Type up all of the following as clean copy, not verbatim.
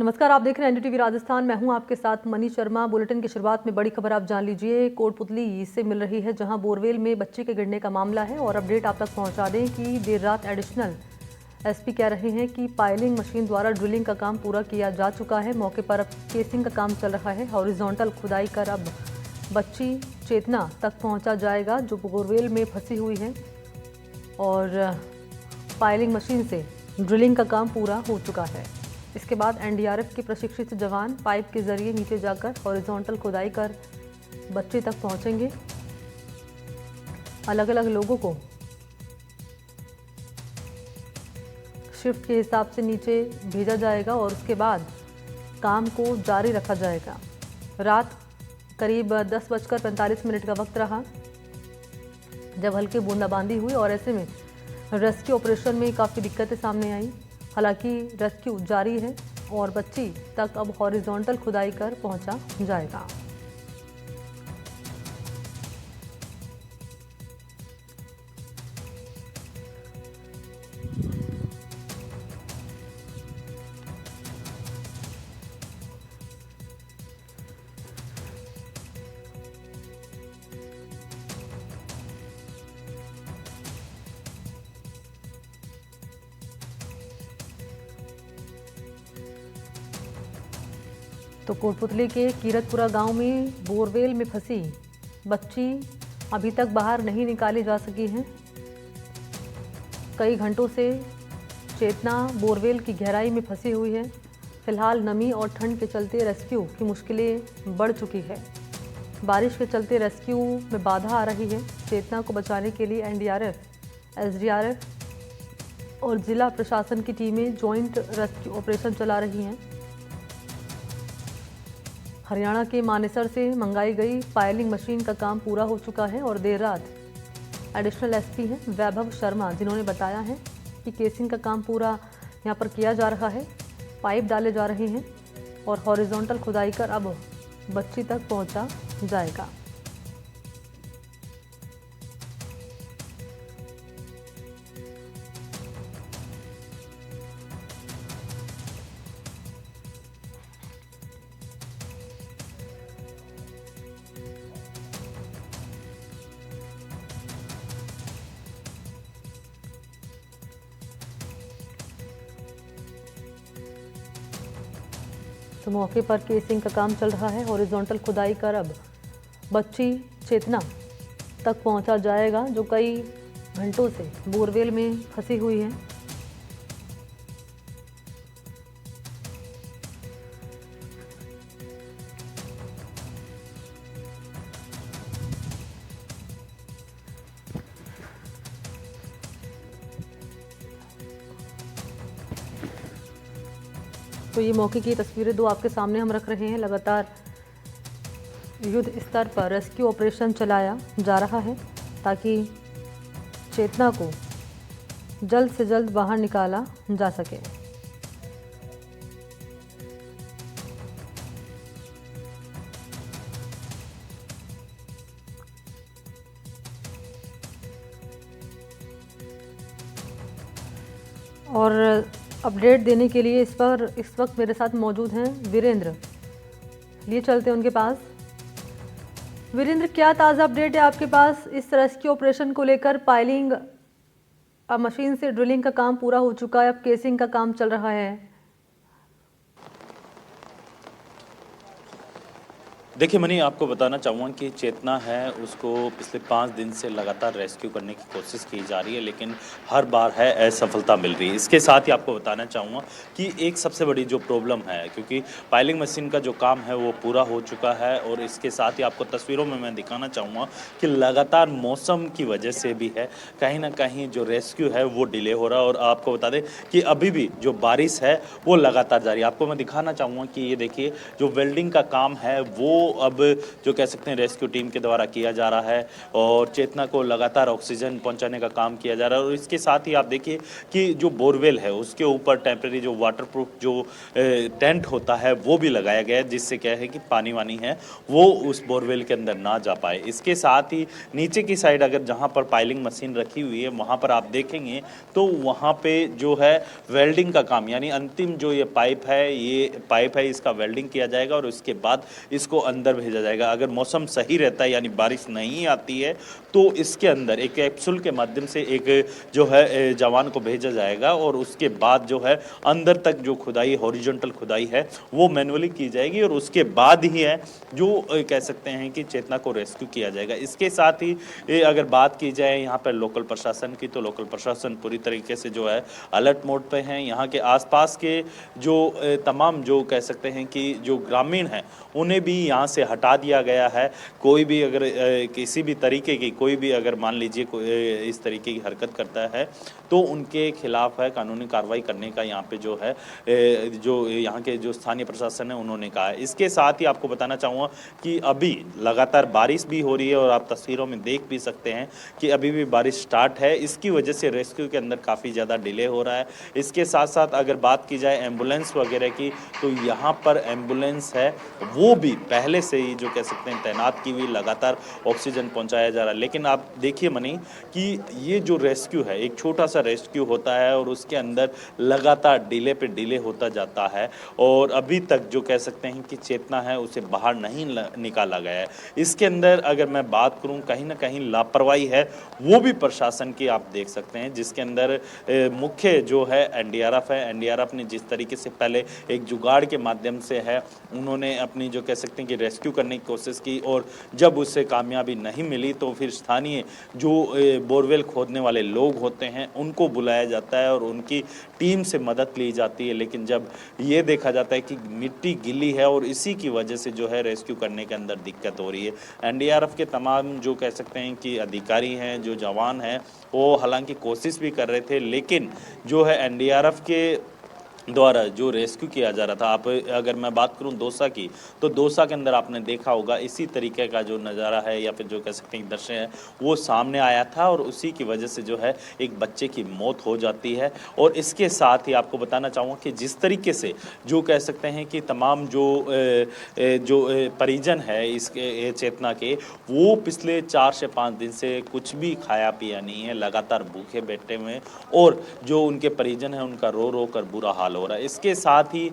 नमस्कार, आप देख रहे हैं एनडीटीवी राजस्थान। मैं हूं आपके साथ मनीष शर्मा। बुलेटिन की शुरुआत में बड़ी खबर आप जान लीजिए। कोटपुतली से मिल रही है जहां बोरवेल में बच्चे के गिरने का मामला है और अपडेट आप तक पहुंचा दें कि देर रात एडिशनल एसपी कह रहे हैं कि पाइलिंग मशीन द्वारा ड्रिलिंग का काम पूरा किया जा चुका है। मौके पर अब केसिंग का काम चल रहा है। हॉरिजॉन्टल खुदाई कर अब बच्ची चेतना तक पहुँचा जाएगा जो बोरवेल में फंसी हुई है और पाइलिंग मशीन से ड्रिलिंग का काम पूरा हो चुका है। इसके बाद एनडीआरएफ के प्रशिक्षित जवान पाइप के जरिए नीचे जाकर हॉरिजॉन्टल खुदाई कर बच्चे तक पहुंचेंगे। अलग अलग लोगों को शिफ्ट के हिसाब से नीचे भेजा जाएगा और उसके बाद काम को जारी रखा जाएगा। रात करीब 10:45 का वक्त रहा जब हल्की बूंदाबांदी हुई और ऐसे में रेस्क्यू ऑपरेशन में काफ़ी दिक्कतें सामने आई। हालांकि रेस्क्यू जारी है और बच्ची तक अब हॉरिजॉन्टल खुदाई कर पहुंचा जाएगा। तो कोटपुतली के कीरतपुरा गांव में बोरवेल में फंसी बच्ची अभी तक बाहर नहीं निकाली जा सकी है। कई घंटों से चेतना बोरवेल की गहराई में फंसी हुई है। फिलहाल नमी और ठंड के चलते रेस्क्यू की मुश्किलें बढ़ चुकी है। बारिश के चलते रेस्क्यू में बाधा आ रही है। चेतना को बचाने के लिए एनडीआरएफ, एसडीआरएफ और जिला प्रशासन की टीमें जॉइंट रेस्क्यू ऑपरेशन चला रही हैं। हरियाणा के मानेसर से मंगाई गई पाइलिंग मशीन का काम पूरा हो चुका है और देर रात एडिशनल एसपी हैं वैभव शर्मा जिन्होंने बताया है कि केसिंग का काम पूरा यहां पर किया जा रहा है। पाइप डाले जा रहे हैं और हॉरिजॉन्टल खुदाई कर अब बच्ची तक पहुंचा जाएगा। तो मौके पर केसिंग का काम चल रहा है। हॉरिजॉन्टल खुदाई कर अब बच्ची चेतना तक पहुंचा जाएगा जो कई घंटों से बोरवेल में फंसी हुई है। तो ये मौके की तस्वीरें दो आपके सामने हम रख रहे हैं। लगातार युद्ध स्तर पर रेस्क्यू ऑपरेशन चलाया जा रहा है ताकि चेतना को जल्द से जल्द बाहर निकाला जा सके। और अपडेट देने के लिए इस वक्त मेरे साथ मौजूद हैं वीरेंद्र। लिए चलते हैं उनके पास। वीरेंद्र, क्या ताज़ा अपडेट है आपके पास इस रेस्क्यू ऑपरेशन को लेकर? पाइलिंग मशीन से ड्रिलिंग का काम पूरा हो चुका है, अब केसिंग का काम चल रहा है। देखिए मनी, आपको बताना चाहूँगा कि चेतना है उसको पिछले 5 दिन से लगातार रेस्क्यू करने की कोशिश की जा रही है, लेकिन हर बार है असफलता मिल रही है। इसके साथ ही आपको बताना चाहूँगा कि एक सबसे बड़ी जो प्रॉब्लम है, क्योंकि पाइलिंग मशीन का जो काम है वो पूरा हो चुका है और इसके साथ ही आपको तस्वीरों में मैं दिखाना चाहूँगा कि लगातार मौसम की वजह से भी है कहीं ना कहीं जो रेस्क्यू है वो डिले हो रहा है। और आपको बता दें कि अभी भी जो बारिश है वो लगातार जारी है। आपको मैं दिखाना चाहूँगा कि ये देखिए जो वेल्डिंग का काम है वो अब जो कह सकते हैं रेस्क्यू टीम के द्वारा किया जा रहा है और चेतना को लगातार ऑक्सीजन पहुंचाने का काम किया जा रहा है। और इसके साथ ही आप देखिए कि जो बोरवेल है उसके ऊपर टेम्परेरी जो वाटरप्रूफ जो टेंट होता है वो भी लगाया गया है, जिससे क्या है कि पानी वानी है वो उस बोरवेल के अंदर ना जा पाए। इसके साथ ही नीचे की साइड अगर जहां पर पाइलिंग मशीन रखी हुई है वहां पर आप देखेंगे तो वहां पे जो है वेल्डिंग का काम, यानी अंतिम जो ये पाइप है इसका वेल्डिंग किया जाएगा और उसके बाद इसको अंदर भेजा जाएगा। अगर मौसम सही रहता है यानी बारिश नहीं आती है तो इसके अंदर एक कैप्सूल के माध्यम से एक जो है जवान को भेजा जाएगा और उसके बाद जो है अंदर तक जो खुदाई हॉरिजॉन्टल खुदाई है वो मैनुअली की जाएगी और उसके बाद ही है जो कह सकते हैं कि चेतना को रेस्क्यू किया जाएगा। इसके साथ ही अगर बात की जाए यहाँ पर लोकल प्रशासन की, तो लोकल प्रशासन पूरी तरीके से जो है अलर्ट मोड पे हैं। यहाँ के आसपास के जो तमाम जो कह सकते हैं कि जो ग्रामीण हैं उन्हें भी यहाँ से हटा दिया गया है। कोई भी अगर किसी भी तरीके की कोई भी अगर मान लीजिए इस तरीके की हरकत करता है तो उनके खिलाफ है कानूनी कार्रवाई करने का यहाँ पे जो है जो यहाँ के जो स्थानीय प्रशासन है उन्होंने कहा है। इसके साथ ही आपको बताना चाहूँगा कि अभी लगातार बारिश भी हो रही है और आप तस्वीरों में देख भी सकते हैं कि अभी भी बारिश स्टार्ट है। इसकी वजह से रेस्क्यू के अंदर काफ़ी ज़्यादा डिले हो रहा है। इसके साथ साथ अगर बात की जाए एम्बुलेंस वगैरह की, तो यहाँ पर एम्बुलेंस है वो भी पहले से ही जो कह सकते हैं तैनात की हुई, लगातार ऑक्सीजन पहुँचाया जा रहा है। लेकिन आप देखिए मनी कि ये जो रेस्क्यू है एक छोटा सा रेस्क्यू होता है और उसके अंदर लगातार डिले पे डिले होता जाता है और अभी तक जो कह सकते हैं कि चेतना है उसे बाहर नहीं निकाला गया है। इसके अंदर अगर मैं बात करूं कहीं ना कहीं लापरवाही है वो भी प्रशासन की आप देख सकते हैं, जिसके अंदर मुख्य जो है एनडीआरएफ है। एनडीआरएफ ने जिस तरीके से पहले एक जुगाड़ के माध्यम से है उन्होंने अपनी जो कह सकते हैं कि रेस्क्यू करने की कोशिश की और जब उससे कामयाबी नहीं मिली तो फिर स्थानीय जो बोरवेल खोदने वाले लोग होते हैं उनको बुलाया जाता है और उनकी टीम से मदद ली जाती है। लेकिन जब ये देखा जाता है कि मिट्टी गीली है और इसी की वजह से जो है रेस्क्यू करने के अंदर दिक्कत हो रही है। एनडीआरएफ के तमाम जो कह सकते हैं कि अधिकारी हैं, जो जवान हैं, वो हालांकि कोशिश भी कर रहे थे, लेकिन जो है एनडीआरएफ के द्वारा जो रेस्क्यू किया जा रहा था, आप अगर मैं बात करूं दौसा की, तो दौसा के अंदर आपने देखा होगा इसी तरीके का जो नज़ारा है या फिर जो कह सकते हैं दृश्य है वो सामने आया था और उसी की वजह से जो है एक बच्चे की मौत हो जाती है। और इसके साथ ही आपको बताना चाहूँगा कि जिस तरीके से जो कह सकते हैं कि तमाम जो परिजन है इसके चेतना के, वो पिछले 4 से 5 दिन से कुछ भी खाया पिया नहीं है, लगातार भूखे बैठे हुए और जो उनके परिजन हैं उनका रो रो कर बुरा हाल हो रहा है। इसके साथ ही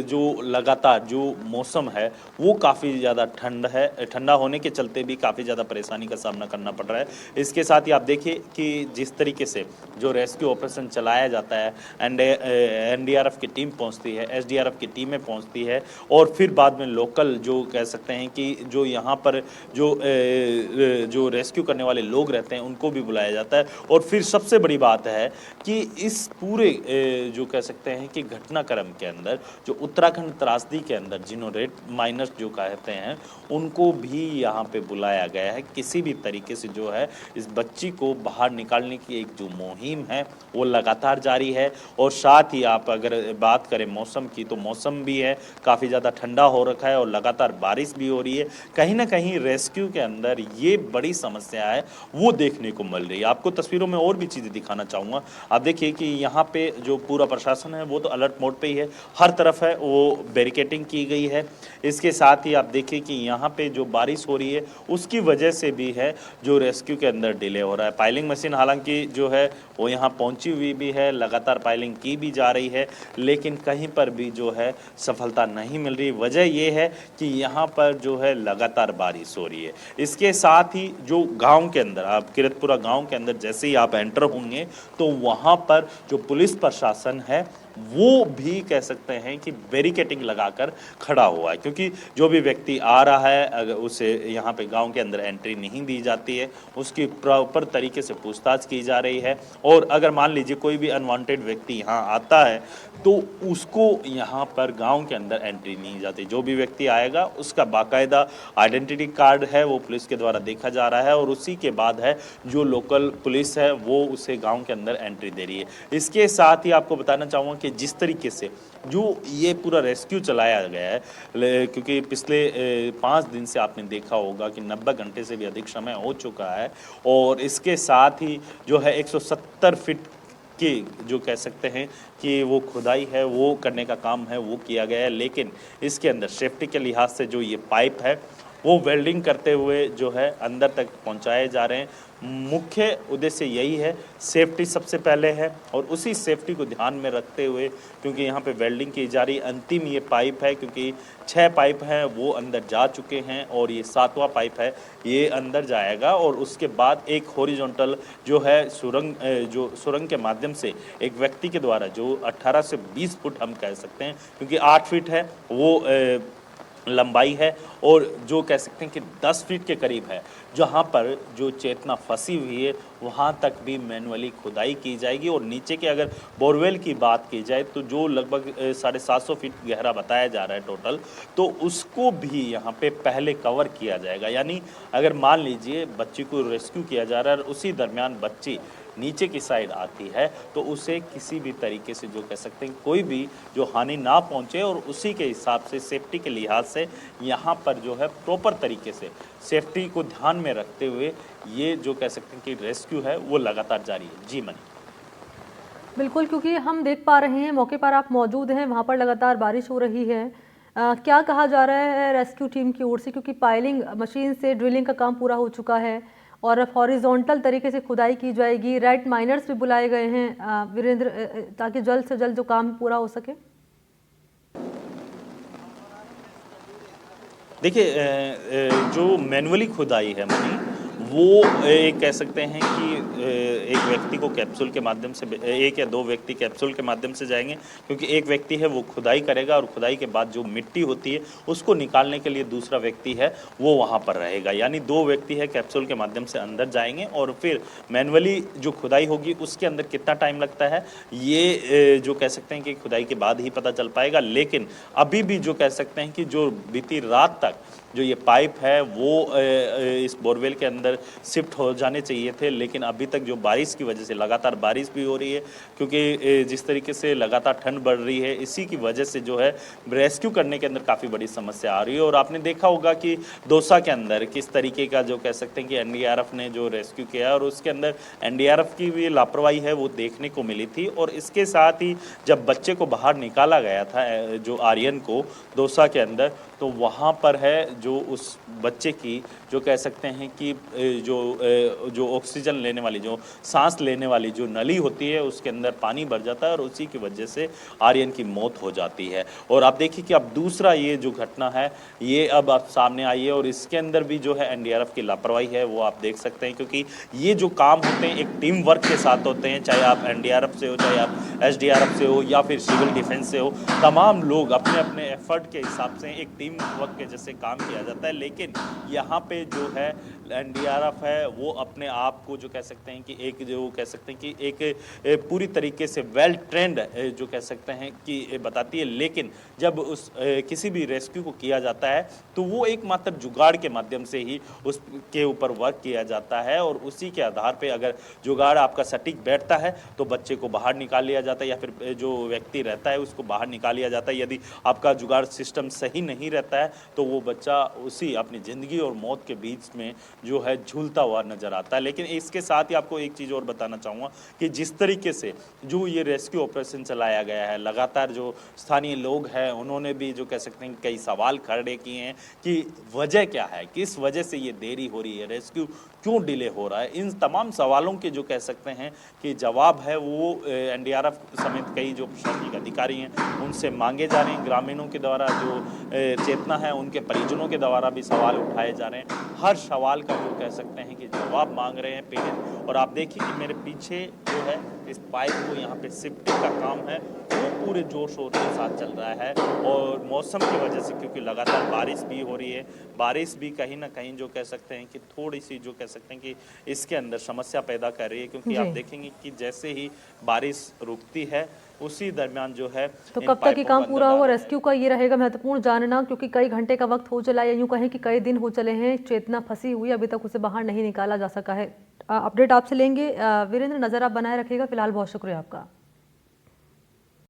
जो लगातार जो मौसम है वो काफ़ी ज़्यादा ठंडा होने के चलते भी काफ़ी ज़्यादा परेशानी का सामना करना पड़ रहा है। इसके साथ ही आप देखिए कि जिस तरीके से जो रेस्क्यू ऑपरेशन चलाया जाता है, एनडीआरएफ की टीम पहुंचती है, एसडीआरएफ की टीमें पहुंचती है और फिर बाद में लोकल जो कह सकते हैं कि जो यहाँ पर जो रेस्क्यू करने वाले लोग रहते हैं उनको भी बुलाया जाता है। और फिर सबसे बड़ी बात है कि इस पूरे जो कह सकते हैं कि घटनाक्रम के अंदर जो उत्तराखंड त्रासदी के अंदर जिन्हों रेड माइनस जो कहते हैं उनको भी यहाँ पे बुलाया गया है। किसी भी तरीके से जो है इस बच्ची को बाहर निकालने की एक जो मुहिम है वो लगातार जारी है। और साथ ही आप अगर बात करें मौसम की, तो मौसम भी है काफ़ी ज़्यादा ठंडा हो रखा है और लगातार बारिश भी हो रही है। कहीं ना कहीं रेस्क्यू के अंदर ये बड़ी समस्या है वो देखने को मिल रही है। आपको तस्वीरों में और भी चीज़ें दिखाना चाहूँगा। आप देखिए कि यहाँ पे जो पूरा प्रशासन है वो तो अलर्ट मोड पे ही है, हर तरफ है वो बैरिकेटिंग की गई है। इसके साथ ही आप देखिए कि यहाँ पे जो बारिश हो रही है उसकी वजह से भी है जो रेस्क्यू के अंदर डिले हो रहा है। पाइलिंग मशीन हालांकि जो है वो यहाँ पहुँची हुई भी है, लगातार पाइलिंग की भी जा रही है, लेकिन कहीं पर भी जो है सफलता नहीं मिल रही। वजह ये है कि यहाँ पर जो है लगातार बारिश हो रही है। इसके साथ ही जो गाँव के अंदर, आप किरतपुरा गाँव के अंदर जैसे ही आप एंटर होंगे तो वहाँ पर जो पुलिस प्रशासन है वो भी कह सकते हैं कि बैरिकेटिंग लगाकर खड़ा हुआ है, क्योंकि जो भी व्यक्ति आ रहा है अगर उसे यहाँ पे गांव के अंदर एंट्री नहीं दी जाती है, उसकी प्रॉपर तरीके से पूछताछ की जा रही है। और अगर मान लीजिए कोई भी अनवांटेड व्यक्ति यहाँ आता है तो उसको यहाँ पर गांव के अंदर एंट्री नहीं जाती। जो भी व्यक्ति आएगा उसका बाकायदा आइडेंटिटी कार्ड है वो पुलिस के द्वारा देखा जा रहा है और उसी के बाद है जो लोकल पुलिस है वो उसे गाँव के अंदर एंट्री दे रही है। इसके साथ ही आपको बताना चाहूँगा कि जिस तरीके से जो ये पूरा रेस्क्यू चलाया गया है, क्योंकि पिछले 5 दिन से आपने देखा होगा कि 90 घंटे से भी अधिक समय हो चुका है और इसके साथ ही जो है 170 फीट की जो कह सकते हैं कि वो खुदाई है वो करने का काम है वो किया गया है, लेकिन इसके अंदर सेफ्टी के लिहाज से जो ये पाइप है वो वेल्डिंग करते हुए जो है अंदर तक पहुंचाए जा रहे हैं। मुख्य उद्देश्य यही है, सेफ्टी सबसे पहले है और उसी सेफ्टी को ध्यान में रखते हुए, क्योंकि यहाँ पे वेल्डिंग की जा रही अंतिम ये पाइप है, क्योंकि 6 पाइप हैं वो अंदर जा चुके हैं और ये 7वां पाइप है ये अंदर जाएगा और उसके बाद एक हॉरिजॉन्टल जो है सुरंग के माध्यम से एक व्यक्ति के द्वारा जो 18 से 20 फुट हम कह सकते हैं, क्योंकि 8 फीट है वो लंबाई है और जो कह सकते हैं कि 10 फीट के करीब है, जहां पर जो चेतना फंसी हुई है वहां तक भी मैनुअली खुदाई की जाएगी। और नीचे के अगर बोरवेल की बात की जाए तो जो लगभग 750 फीट गहरा बताया जा रहा है टोटल, तो उसको भी यहां पे पहले कवर किया जाएगा। यानी अगर मान लीजिए बच्ची को रेस्क्यू किया जा रहा है और उसी दरमियान बच्ची नीचे की साइड आती है तो उसे किसी भी तरीके से जो कह सकते हैं कोई भी जो हानि ना पहुंचे, और उसी के हिसाब से सेफ्टी के लिहाज से यहाँ पर जो है प्रॉपर तरीके से सेफ्टी को ध्यान में रखते हुए ये जो कह सकते हैं कि रेस्क्यू है वो लगातार जारी है। जी मनी। बिल्कुल, क्योंकि हम देख पा रहे हैं मौके पर आप मौजूद हैं, वहाँ पर लगातार बारिश हो रही है। क्या कहा जा रहा है रेस्क्यू टीम की ओर से, क्योंकि पाइलिंग मशीन से ड्रिलिंग का काम पूरा हो चुका है और अब हॉरिजॉन्टल तरीके से खुदाई की जाएगी। राइट माइनर्स भी बुलाए गए हैं वीरेंद्र, ताकि जल्द से जल्द जो काम पूरा हो सके। देखिए जो मैनुअली खुदाई है मनी, वो एक कह सकते हैं कि एक व्यक्ति को कैप्सूल के माध्यम से, एक या दो व्यक्ति कैप्सूल के माध्यम से जाएंगे, क्योंकि एक व्यक्ति है वो खुदाई करेगा और खुदाई के बाद जो मिट्टी होती है उसको निकालने के लिए दूसरा व्यक्ति है वो वहाँ पर रहेगा। यानी 2 व्यक्ति है कैप्सूल के माध्यम से अंदर जाएंगे और फिर मैनुअली जो खुदाई होगी उसके अंदर कितना टाइम लगता है ये जो कह सकते हैं कि खुदाई के बाद ही पता चल पाएगा। लेकिन अभी भी जो कह सकते हैं कि जो बीती रात तक जो ये पाइप है वो इस बोरवेल के अंदर शिफ्ट हो जाने चाहिए थे, लेकिन अभी तक जो बारिश की वजह से, लगातार बारिश भी हो रही है क्योंकि जिस तरीके से लगातार ठंड बढ़ रही है, इसी की वजह से जो है रेस्क्यू करने के अंदर काफ़ी बड़ी समस्या आ रही है। और आपने देखा होगा कि दौसा के अंदर किस तरीके का जो कह सकते हैं कि एनडीआरएफ ने जो रेस्क्यू किया और उसके अंदर एनडीआरएफ की भी लापरवाही है वो देखने को मिली थी। और इसके साथ ही जब बच्चे को बाहर निकाला गया था जो आर्यन को दौसा के अंदर, तो वहाँ पर है जो उस बच्चे की जो कह सकते हैं कि जो ऑक्सीजन लेने वाली, जो सांस लेने वाली जो नली होती है उसके अंदर पानी भर जाता है और उसी की वजह से आर्यन की मौत हो जाती है। और आप देखिए कि अब दूसरा ये जो घटना है ये अब आप सामने आई है और इसके अंदर भी जो है एनडीआरएफ की लापरवाही है वो आप देख सकते हैं, क्योंकि ये जो काम होते हैं एक टीम वर्क के साथ होते हैं, चाहे आप एनडीआरएफ से हो, चाहे आप एसडीआरएफ से हो या फिर सिविल डिफेंस से हो, तमाम लोग अपने अपने एफर्ट के हिसाब से एक टीम वर्क के जैसे काम किया जाता है। लेकिन यहाँ पे जो है एनडीआरएफ है वो अपने आप को जो कह सकते हैं कि एक जो कह सकते हैं कि एक पूरी तरीके से वेल ट्रेंड जो कह सकते हैं कि बताती है, लेकिन जब उस किसी भी रेस्क्यू को किया जाता है तो वो एकमात्र जुगाड़ के माध्यम से ही उसके ऊपर वर्क किया जाता है और उसी के आधार पे अगर जुगाड़ आपका सटीक बैठता है तो बच्चे को बाहर निकाल लिया जाता है या फिर जो व्यक्ति रहता है उसको बाहर निकाल लिया जाता है। यदि आपका जुगाड़ सिस्टम सही नहीं रहता है तो वो बच्चा उसी अपनी ज़िंदगी और मौत के बीच में जो है झूलता हुआ नजर आता है। लेकिन इसके साथ ही आपको एक चीज़ और बताना चाहूँगा कि जिस तरीके से जो ये रेस्क्यू ऑपरेशन चलाया गया है, लगातार जो स्थानीय लोग हैं उन्होंने भी जो कह सकते हैं कई सवाल खड़े किए हैं कि वजह क्या है, किस वजह से ये देरी हो रही है, रेस्क्यू क्यों डिले हो रहा है। इन तमाम सवालों के जो कह सकते हैं कि जवाब है वो एनडीआरएफ समेत कई जो प्रशासनिक अधिकारी हैं उनसे मांगे जा रहे हैं। ग्रामीणों के द्वारा जो चेतना है उनके परिजनों के द्वारा भी सवाल उठाए जा रहे हैं। हर सवाल का जो कह सकते हैं कि जवाब मांग रहे हैं पीड़ित। और आप देखिए कि मेरे पीछे जो है इस पाइप को यहाँ पे शिफ्टिंग का काम है वो पूरे जोर शोर के साथ चल रहा है और मौसम की वजह से, क्योंकि लगातार बारिश भी हो रही है, बारिश भी कहीं ना कहीं जो कह सकते हैं कि थोड़ी सी जो कह सकते हैं कि इसके अंदर समस्या पैदा कर रही है, क्योंकि आप देखेंगे कि जैसे ही बारिश रुकती है उसी दरमियान जो है तो कब तक ये काम पूरा होगा रेस्क्यू का, ये रहेगा महत्वपूर्ण जानना, क्योंकि कई घंटे का वक्त हो चला है, यूं कहें कि कई दिन हो चले हैं, चेतना फंसी हुई, अभी तक उसे बाहर नहीं निकाला जा सका है। अपडेट आपसे लेंगे वीरेंद्र, नजर आप बनाए रखिएगा। फिलहाल बहुत शुक्रिया आपका।